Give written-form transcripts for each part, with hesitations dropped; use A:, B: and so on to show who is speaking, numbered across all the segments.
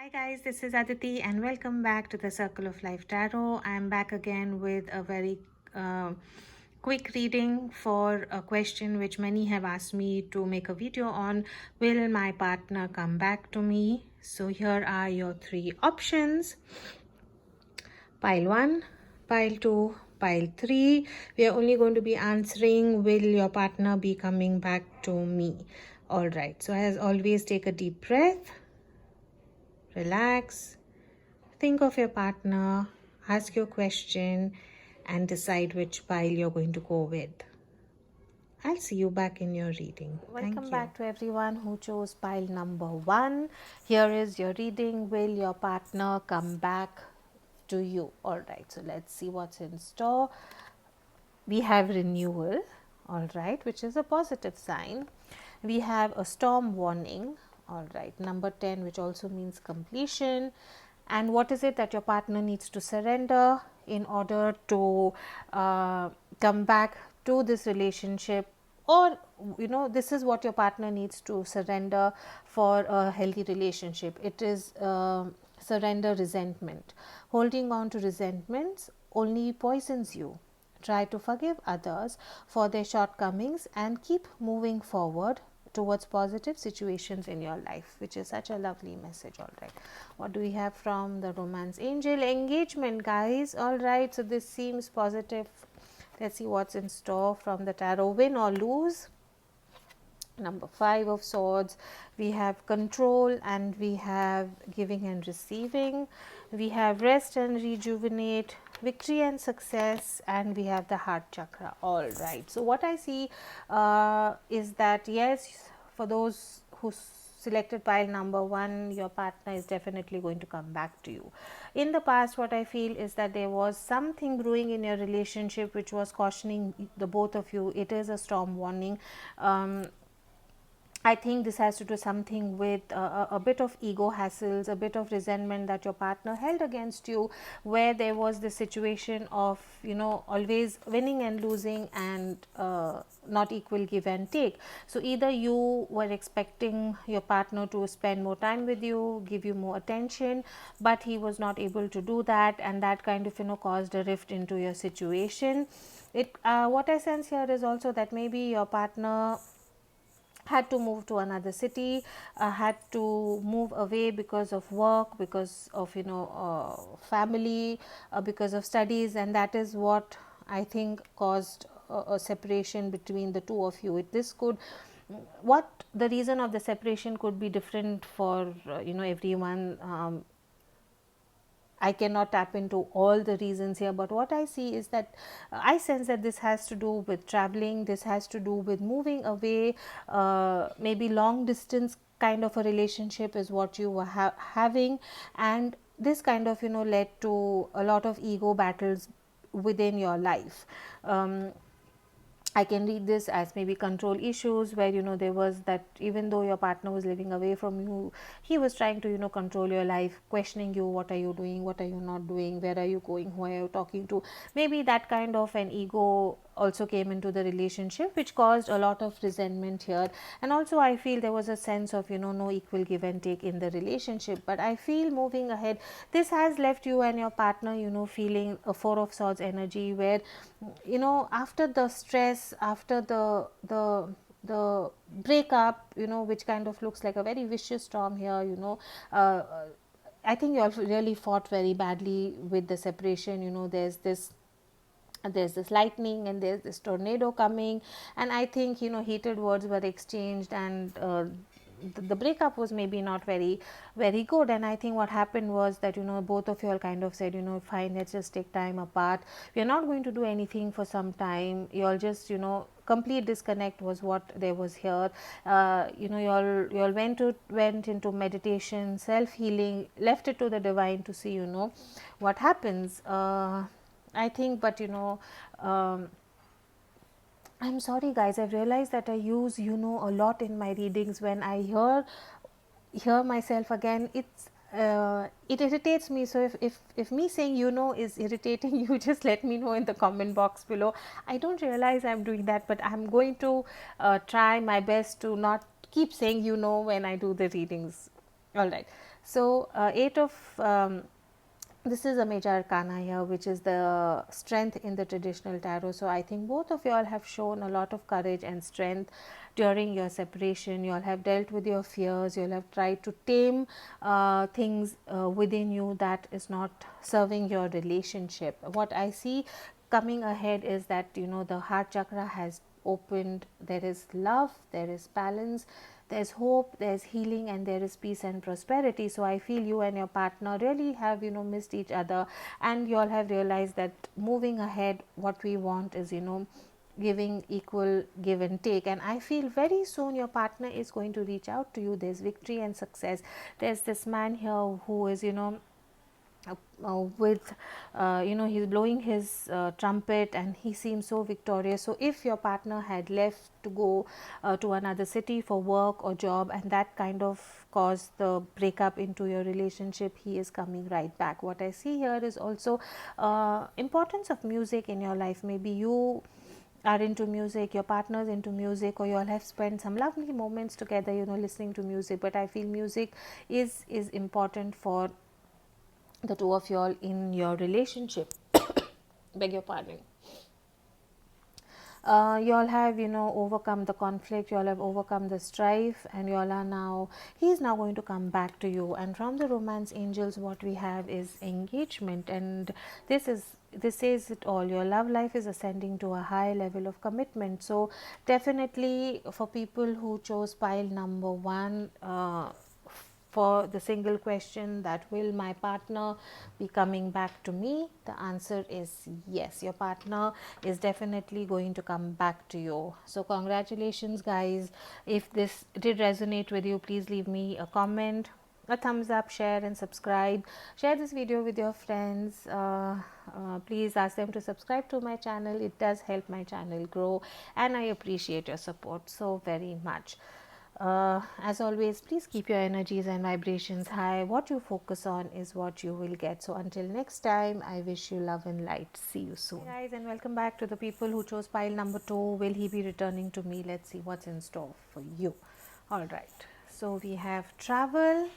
A: Hi guys, this is Adittee and welcome back to the Circle of Life Tarot. I am back again with a very quick reading for a question which many have asked me to make a video on. Will my partner come back to me? So here are your three options. Pile 1, pile 2, pile 3. We are only going to be answering, will your partner be coming back to me? Alright, so as always, take a deep breath. Relax, think of your partner, ask your question, and decide which pile you're going to go with. I'll see you back in your reading. Welcome back to everyone who chose pile number 1. Here is your reading. Will your partner come back to you? Alright, so let's see what's in store. We have renewal, alright, which is a positive sign. We have a storm warning, alright, number 10, which also means completion. And what is it that your partner needs to surrender in order to come back to this relationship? Or, this is what your partner needs to surrender for a healthy relationship. It is surrender resentment. Holding on to resentments only poisons you. Try to forgive others for their shortcomings and keep moving forward towards positive situations in your life, which is such a lovely message. All right, what do we have from the romance angel? Engagement, guys. All right, so this seems positive. Let's see what's in store from the tarot. Win or lose. Number 5 of swords. We have control and we have giving and receiving. We have rest and rejuvenate, victory and success, and we have the heart chakra. All right, so what I see is that yes, for those who selected pile number 1, your partner is definitely going to come back to you. In the past, what I feel is that there was something brewing in your relationship which was cautioning the both of you. It is a storm warning. I think this has to do something with a bit of ego hassles, a bit of resentment that your partner held against you, where there was this situation of, always winning and losing and not equal give and take. So either you were expecting your partner to spend more time with you, give you more attention, but he was not able to do that, and that kind of, caused a rift into your situation. What I sense here is also that maybe your partner had to move to another city, had to move away because of work, because of family, because of studies, and that is what I think caused a separation between the two of you. This could, what the reason of the separation could be different for everyone. I cannot tap into all the reasons here, but what I see is that I sense that this has to do with traveling, this has to do with moving away, maybe long distance kind of a relationship is what you were having, and this kind of led to a lot of ego battles within your life. I can read this as maybe control issues, where there was that even though your partner was living away from you, he was trying to control your life, questioning you, what are you doing, what are you not doing, where are you going, who are you talking to. Maybe that kind of an ego also came into the relationship, which caused a lot of resentment here. And also I feel there was a sense of no equal give and take in the relationship. But I feel moving ahead, this has left you and your partner feeling a 4 of swords energy, where after the stress, after the breakup, which kind of looks like a very vicious storm here, I think you all really fought very badly with the separation. There's this lightning and there's this tornado coming, and I think heated words were exchanged, and the breakup was maybe not very very good. And I think what happened was that both of you all kind of said, fine, let's just take time apart, we are not going to do anything for some time. You all just complete disconnect was what there was here. You all went into meditation, self healing, left it to the divine to see what happens. I think, but I'm sorry guys, I've realized that I use a lot in my readings. When I hear myself again, it irritates me. So if me saying is irritating you, just let me know in the comment box below. I don't realize I'm doing that, but I'm going to try my best to not keep saying when I do the readings. All right, So eight of this is a major arcana here, which is the strength in the traditional tarot. So I think both of you all have shown a lot of courage and strength during your separation. You all have dealt with your fears. You all have tried to tame things within you that is not serving your relationship. What I see coming ahead is that, you know, the heart chakra has opened. There is love, there is balance, there's hope, there's healing, and there is peace and prosperity. So I feel you and your partner really have, you know, missed each other, and you all have realized that moving ahead, what we want is, you know, giving equal give and take. And I feel very soon your partner is going to reach out to you. There's victory and success. There's this man here who is, you know, with you know, he's blowing his trumpet and he seems so victorious. So if your partner had left to go to another city for work or job, and that kind of caused the breakup into your relationship, he is coming right back. What I see here is also importance of music in your life. Maybe you are into music, your partner's into music, or you all have spent some lovely moments together, you know, listening to music. But I feel music is important for the two of you all in your relationship. Beg your pardon. You all have, you know, overcome the conflict, you all have overcome the strife, and you all are now, he is now going to come back to you. And from the romance angels, what we have is engagement, and this says it all. Your love life is ascending to a high level of commitment. So definitely for people who chose pile number 1, for the single question that will my partner be coming back to me, the answer is yes. Your partner is definitely going to come back to you. So congratulations, guys. If this did resonate with you, please leave me a comment, a thumbs up, share and subscribe. Share this video with your friends. Please ask them to subscribe to my channel. It does help my channel grow, and I appreciate your support so very much. As always, please keep your energies and vibrations high. What you focus on is what you will get. So until next time, I wish you love and light. See you soon. Hey guys, and welcome back to the people who chose pile number 2. Will he be returning to me? Let's see what's in store for you. All right. So we have travel.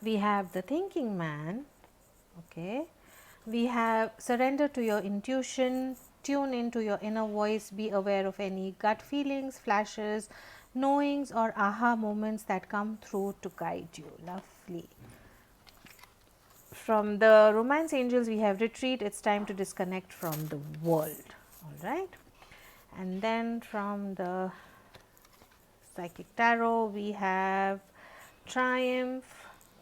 A: We have the thinking man. Okay. We have surrender to your intuition, tune into your inner voice, be aware of any gut feelings, flashes, knowings or aha moments that come through to guide you. Lovely. From the romance angels, we have retreat. It's time to disconnect from the world. All right. And then from the psychic tarot, we have triumph,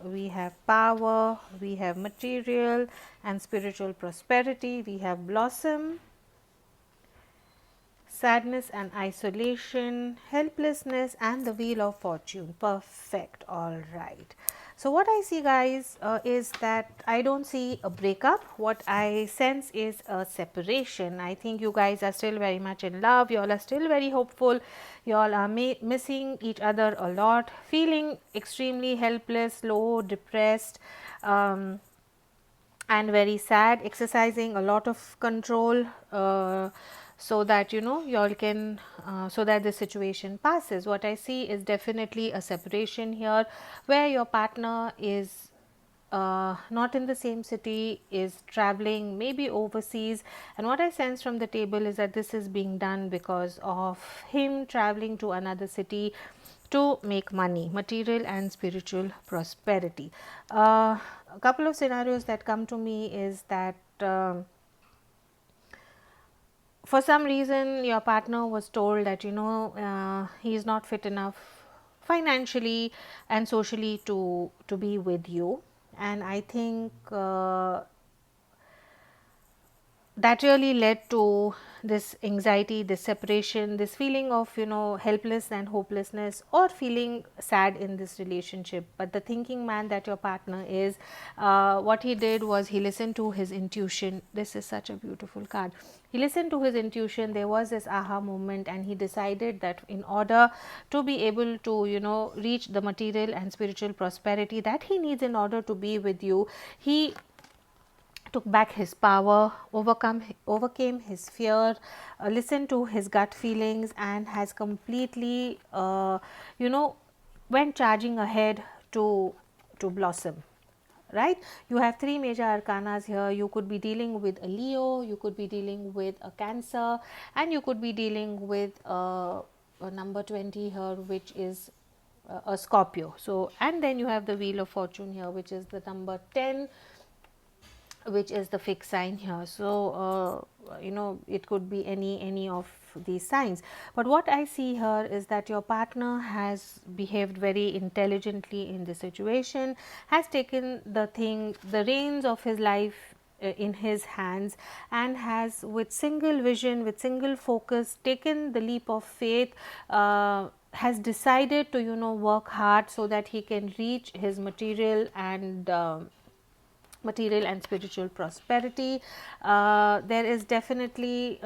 A: we have power, we have material and spiritual prosperity, we have blossom, sadness and isolation, helplessness and the wheel of fortune. Perfect. All right. So what I see, guys, is that I don't see a breakup. What I sense is a separation. I think you guys are still very much in love. You all are still very hopeful. You all are missing each other a lot, feeling extremely helpless, low, depressed, and very sad, exercising a lot of control, so that, you know, you all can so that the situation passes. What I see is definitely a separation here, where your partner is not in the same city, is traveling, maybe overseas. And what I sense from the table is that this is being done because of him traveling to another city to make money, material and spiritual prosperity. A couple of scenarios that come to me is that for some reason your partner was told that, you know, he is not fit enough financially and socially to be with you. And I think that really led to this anxiety, this separation, this feeling of, you know, helpless and hopelessness, or feeling sad in this relationship. But the thinking man that your partner is, what he did was he listened to his intuition. This is such a beautiful card. He listened to his intuition. There was this aha moment, and he decided that in order to be able to, you know, reach the material and spiritual prosperity that he needs in order to be with you, he took back his power, overcame his fear, listened to his gut feelings, and has completely, you know, went charging ahead to blossom, right? You have 3 major arcanas here. You could be dealing with a Leo, you could be dealing with a Cancer, and you could be dealing with a number 20 here, which is a Scorpio. So, and then you have the Wheel of Fortune here, which is the number 10, which is the fixed sign here. So it could be any of these signs, but what I see here is that your partner has behaved very intelligently in this situation, has taken the reins of his life in his hands, and has, with single vision, with single focus, taken the leap of faith, has decided to work hard so that he can reach his material and spiritual prosperity. There is definitely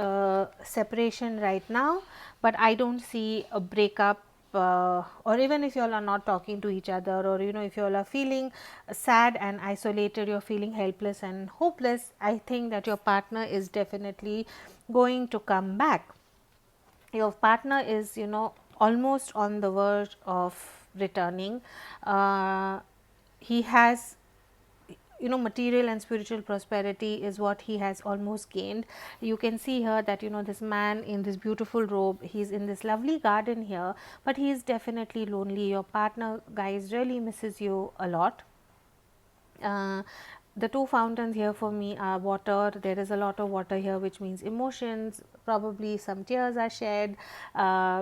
A: separation right now, but I don't see a breakup, or even if you all are not talking to each other, or if you all are feeling sad and isolated, you're feeling helpless and hopeless, I think that your partner is definitely going to come back. Your partner is almost on the verge of returning. He has, material and spiritual prosperity is what he has almost gained. You can see here that this man in this beautiful robe, he's in this lovely garden here, but he is definitely lonely. Your partner, guys, really misses you a lot. The two fountains here for me are water. There is a lot of water here, which means emotions, probably some tears are shed,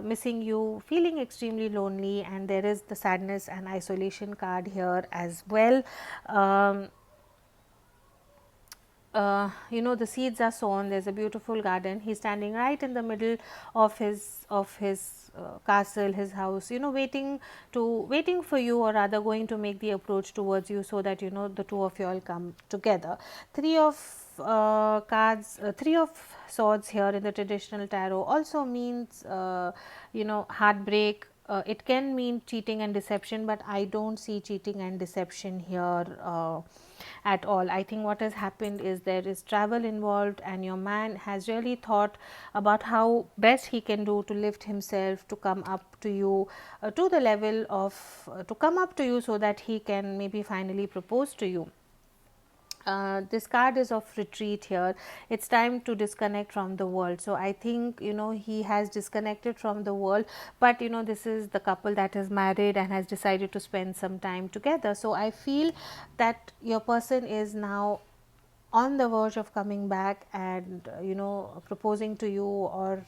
A: missing you, feeling extremely lonely, and there is the sadness and isolation card here as well. The seeds are sown. There's a beautiful garden. He's standing right in the middle of his castle, his house, waiting for you, or rather going to make the approach towards you, so that the two of you all come together. Three of swords here in the traditional tarot also means heartbreak. It can mean cheating and deception, but I don't see cheating and deception here at all. I think what has happened is there is travel involved, and your man has really thought about how best he can do to lift himself, to come up to you, to the level of to come up to you, so that he can maybe finally propose to you. This card is of retreat here. It's time to disconnect from the world. So I think he has disconnected from the world, but this is the couple that is married and has decided to spend some time together. So I feel that your person is now on the verge of coming back and proposing to you, or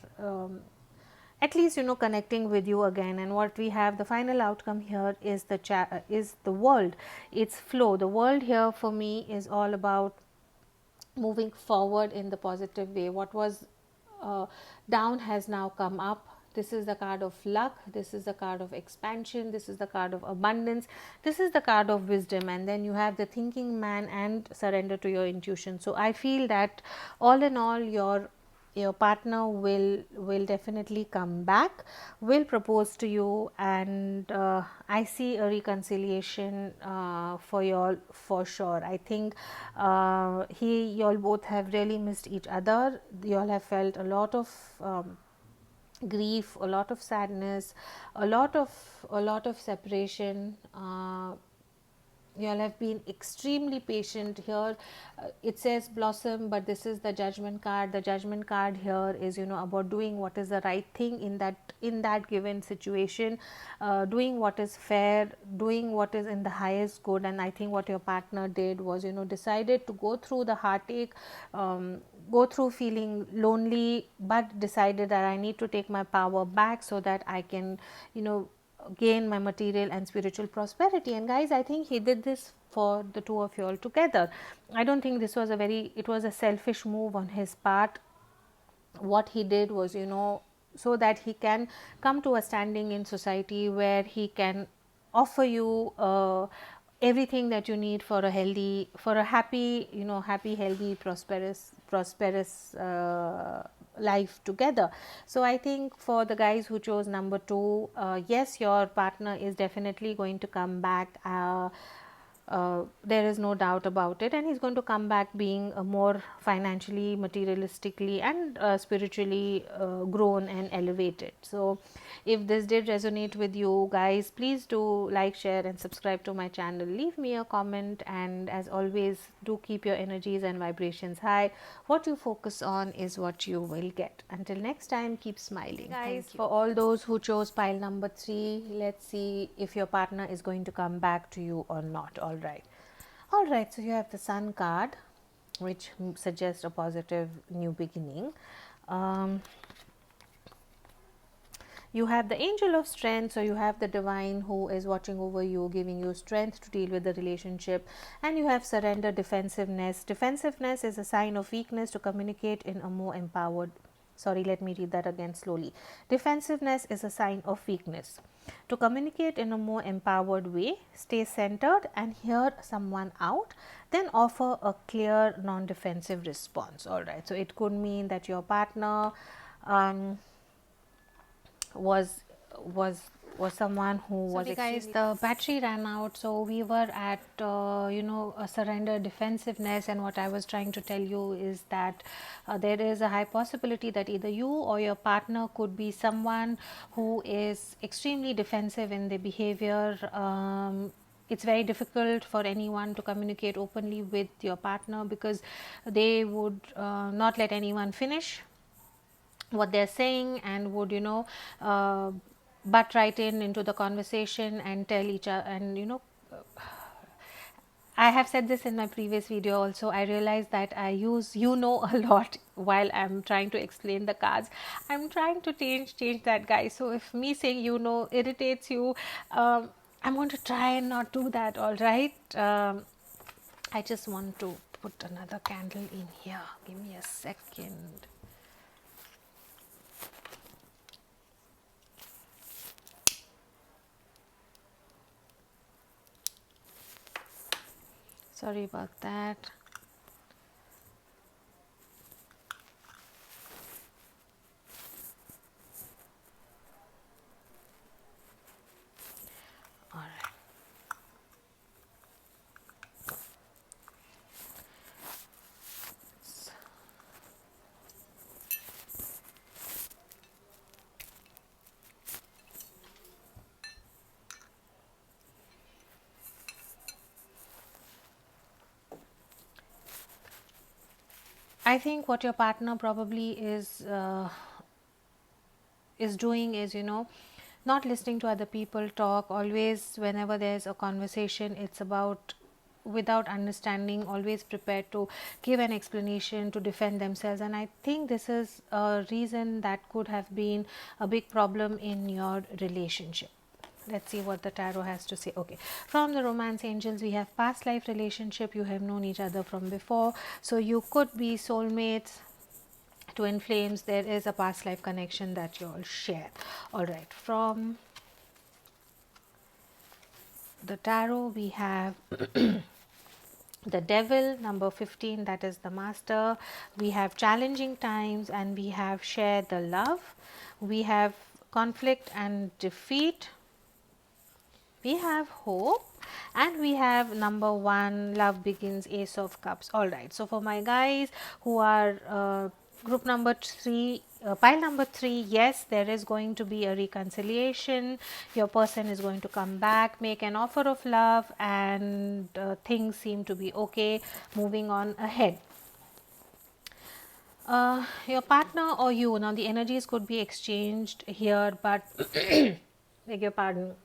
A: at least connecting with you again. And what we have, the final outcome here is the world. It's flow. The world here for me is all about moving forward in the positive way. What was down has now come up. This is the card of luck, this is the card of expansion, this is the card of abundance, this is the card of wisdom, and then you have the thinking man and surrender to your intuition. So I feel that all in all, your partner will definitely come back, will propose to you, and I see a reconciliation for y'all for sure. I think y'all both have really missed each other. Y'all have felt a lot of grief, a lot of sadness, a lot of separation. You all have been extremely patient here. It says blossom, but this is the judgment card. The judgment card here is about doing what is the right thing in that given situation, doing what is fair, doing what is in the highest good. And I think what your partner did was decided to go through the heartache, go through feeling lonely, but decided that I need to take my power back so that I can gain my material and spiritual prosperity. And guys, I think he did this for the two of you all together. I don't think this was it was a selfish move on his part. What he did was so that he can come to a standing in society where he can offer you everything that you need for a happy, healthy, prosperous life together. So I think for the guys who chose number 2, yes, your partner is definitely going to come back. There is no doubt about it, and he's going to come back being more financially, materialistically, and spiritually grown and elevated. So if this did resonate with you guys, please do like, share, and subscribe to my channel. Leave me a comment, and as always, do keep your energies and vibrations high. What you focus on is what you will get. Until next time, keep smiling. Hey guys, for all those who chose pile number 3, let's see if your partner is going to come back to you or not. All right, so you have the Sun card, which suggests a positive new beginning. You have the Angel of Strength, so you have the Divine who is watching over you, giving you strength to deal with the relationship. And you have Surrender, Defensiveness. Defensiveness is a sign of weakness. To communicate in a more empowered, sorry, let me read that again slowly. Defensiveness is a sign of weakness. To communicate in a more empowered way, stay centered and hear someone out, then offer a clear non-defensive response. All right, so it could mean that your partner was someone who was guys, the battery ran out, so we were at a surrender, defensiveness, and what I was trying to tell you is that there is a high possibility that either you or your partner could be someone who is extremely defensive in their behavior. It's very difficult for anyone to communicate openly with your partner because they would not let anyone finish what they're saying, and would butt right into the conversation and tell each other. And I have said this in my previous video also, I realize that I use a lot while I'm trying to explain the cards. I'm trying to change that, guys. So if me saying irritates you, I'm going to try and not do that. All right, I just want to put another candle in here. Give me a second. Sorry about that. All right. I think what your partner probably is doing is, not listening to other people talk. Always, whenever there's a conversation, it's about, without understanding, always prepared to give an explanation, to defend themselves. And I think this is a reason that could have been a big problem in your relationship. Let's see what the tarot has to say. Okay, from the romance angels, we have past life relationship. You have known each other from before, so you could be soulmates, twin flames. There is a past life connection that you all share. All right, from the tarot, we have the devil, number 15, that is the master. We have challenging times, and we have share the love. We have conflict and defeat. We have hope, and we have number 1, love begins, ace of cups. All right, so for my guys who are group number 3, pile number 3, yes, there is going to be a reconciliation. Your person is going to come back, make an offer of love, and things seem to be okay, moving on ahead. Your partner or you, now the energies could be exchanged here, but beg your pardon,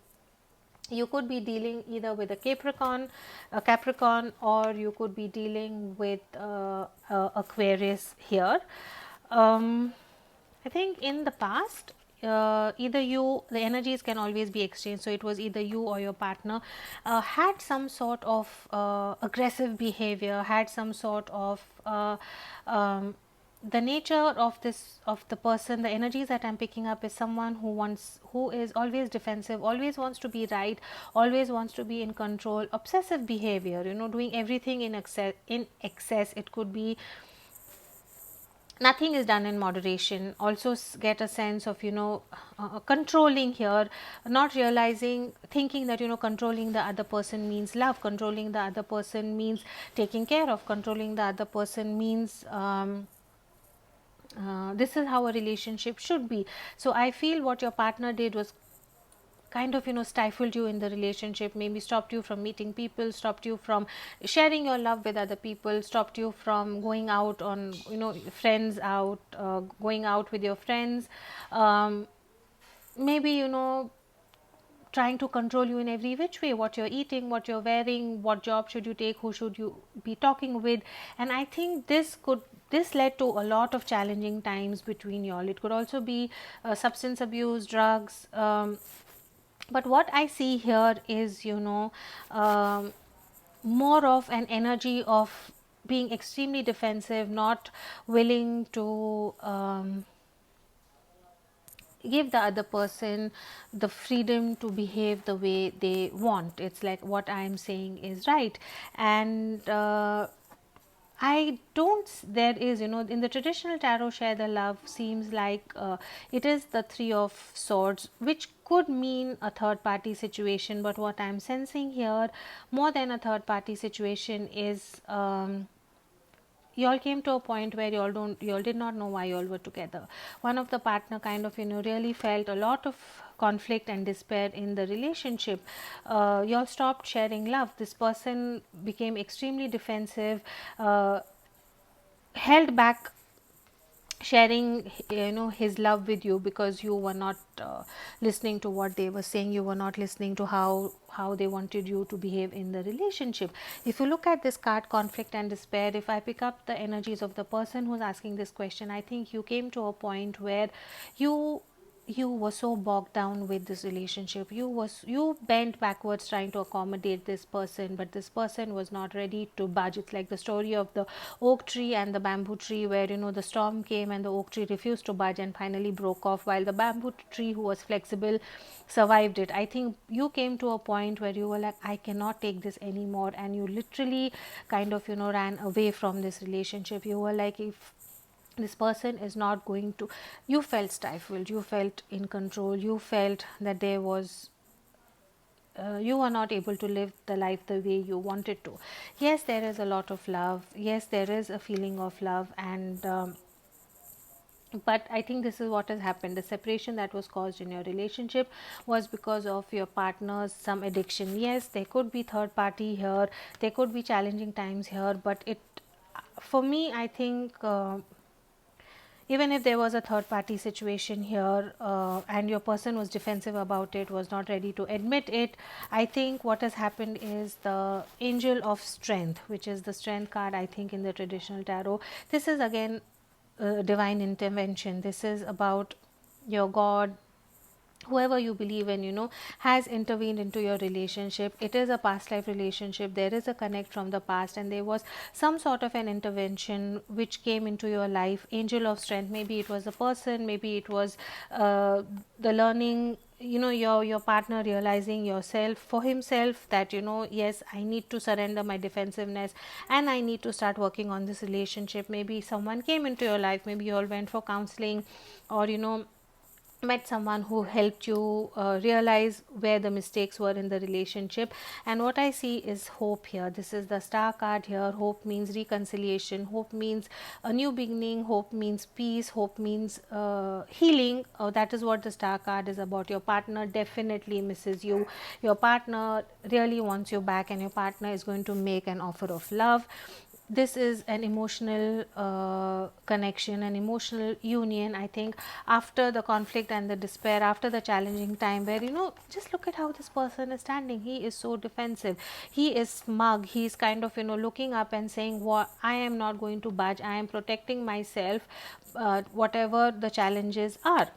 A: you could be dealing either with a Capricorn, or you could be dealing with Aquarius here. I think in the past, either you, the energies can always be exchanged, so it was either you or your partner had some sort of aggressive behavior, had some sort of the nature of the person. The energies that I'm picking up is someone who is always defensive, always wants to be right, always wants to be in control, obsessive behavior, doing everything in excess. It could be nothing is done in moderation. Also get a sense of, controlling here, not realizing, thinking that, controlling the other person means love, controlling the other person means taking care of, controlling the other person means this is how a relationship should be. So I feel what your partner did was kind of, stifled you in the relationship, maybe stopped you from meeting people, stopped you from sharing your love with other people, stopped you from going out on, friends out, going out with your friends, maybe, trying to control you in every which way, what you're eating, what you're wearing, what job should you take, who should you be talking with. And I think this led to a lot of challenging times between y'all. It could also be substance abuse, drugs, but what I see here is, more of an energy of being extremely defensive, not willing to give the other person the freedom to behave the way they want. It's like what I'm saying is right. And I don't, there is, in the traditional tarot, share the love seems like it is the Three of Swords, which could mean a third party situation. But what I'm sensing here, more than a third party situation, is y'all came to a point where y'all did not know why y'all were together. One of the partner kind of, really felt a lot of conflict and despair in the relationship. Y'all stopped sharing love. This person became extremely defensive, held back sharing, his love with you, because you were not listening to what they were saying. You were not listening to how they wanted you to behave in the relationship. If you look at this card, conflict and despair, if I pick up the energies of the person who's asking this question, I think you came to a point where you you were so bogged down with this relationship. You bent backwards trying to accommodate this person, but this person was not ready to budge. It's like the story of the oak tree and the bamboo tree, where, the storm came and the oak tree refused to budge and finally broke off, while the bamboo tree, who was flexible, survived it. I think you came to a point where you were like, I cannot take this anymore, and you literally kind of, ran away from this relationship. You were like, if this person is not going to, you felt stifled, you felt in control, you felt that there was you were not able to live the life the way you wanted to. Yes, there is a lot of love, yes, there is a feeling of love, and but I think this is what has happened. The separation that was caused in your relationship was because of your partner's some addiction. Yes, there could be third party here, there could be challenging times here, but it, for me, I think even if there was a third party situation here, and your person was defensive about it, was not ready to admit it, I think what has happened is the angel of strength, which is the strength card, I think, in the traditional tarot. This is again divine intervention. This is about your god, whoever you believe in, has intervened into your relationship. It is a past life relationship, there is a connect from the past, and there was some sort of an intervention which came into your life. Angel of strength, maybe it was a person, maybe it was the learning, your partner realizing yourself for himself that, yes, I need to surrender my defensiveness and I need to start working on this relationship. Maybe someone came into your life, maybe you all went for counseling, or met someone who helped you realize where the mistakes were in the relationship. And what I see is hope here. This is the star card here. Hope means reconciliation, hope means a new beginning, hope means peace, hope means healing. That is what the star card is about. Your partner definitely misses you, your partner really wants you back, and your partner is going to make an offer of love. This is an emotional connection, an emotional union. I think after the conflict and the despair, after the challenging time, where, just look at how this person is standing. He is so defensive, he is smug, he is kind of, looking up and saying, what, I am not going to budge, I am protecting myself, whatever the challenges are.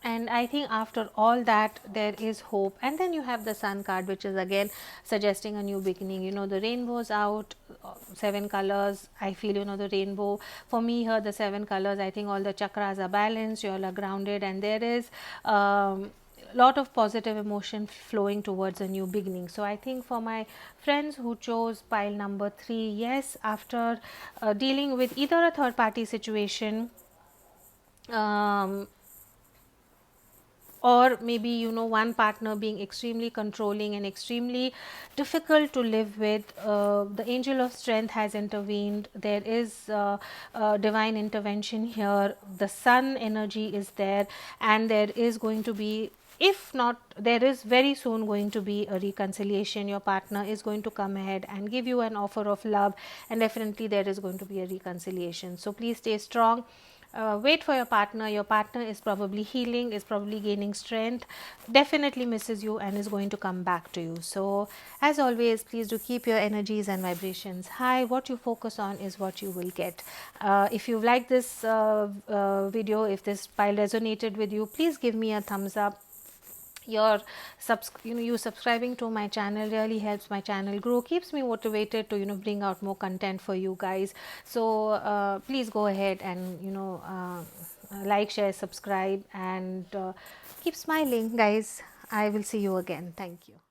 A: And I think after all that, there is hope. And then you have the sun card, which is again suggesting a new beginning. The rainbow's out, seven colors. I feel, the rainbow, for me here, the seven colors, I think all the chakras are balanced, you all are grounded, and there is lot of positive emotion flowing towards a new beginning. So I think for my friends who chose pile number 3, yes, after dealing with either a third party situation, um, or maybe one partner being extremely controlling and extremely difficult to live with, the angel of strength has intervened. There is divine intervention here. The sun energy is there, and there is going to be, if not, there is very soon going to be a reconciliation. Your partner is going to come ahead and give you an offer of love, and definitely there is going to be a reconciliation. So please stay strong. Wait for your partner. Your partner is probably healing, is probably gaining strength, definitely misses you, and is going to come back to you. So as always, please do keep your energies and vibrations high. What you focus on is what you will get. If you like this video, if this pile resonated with you, please give me a thumbs up. Your you subscribing to my channel really helps my channel grow, keeps me motivated to bring out more content for you guys. So please go ahead and like, share, subscribe, and keep smiling, guys. I will see you again. Thank you.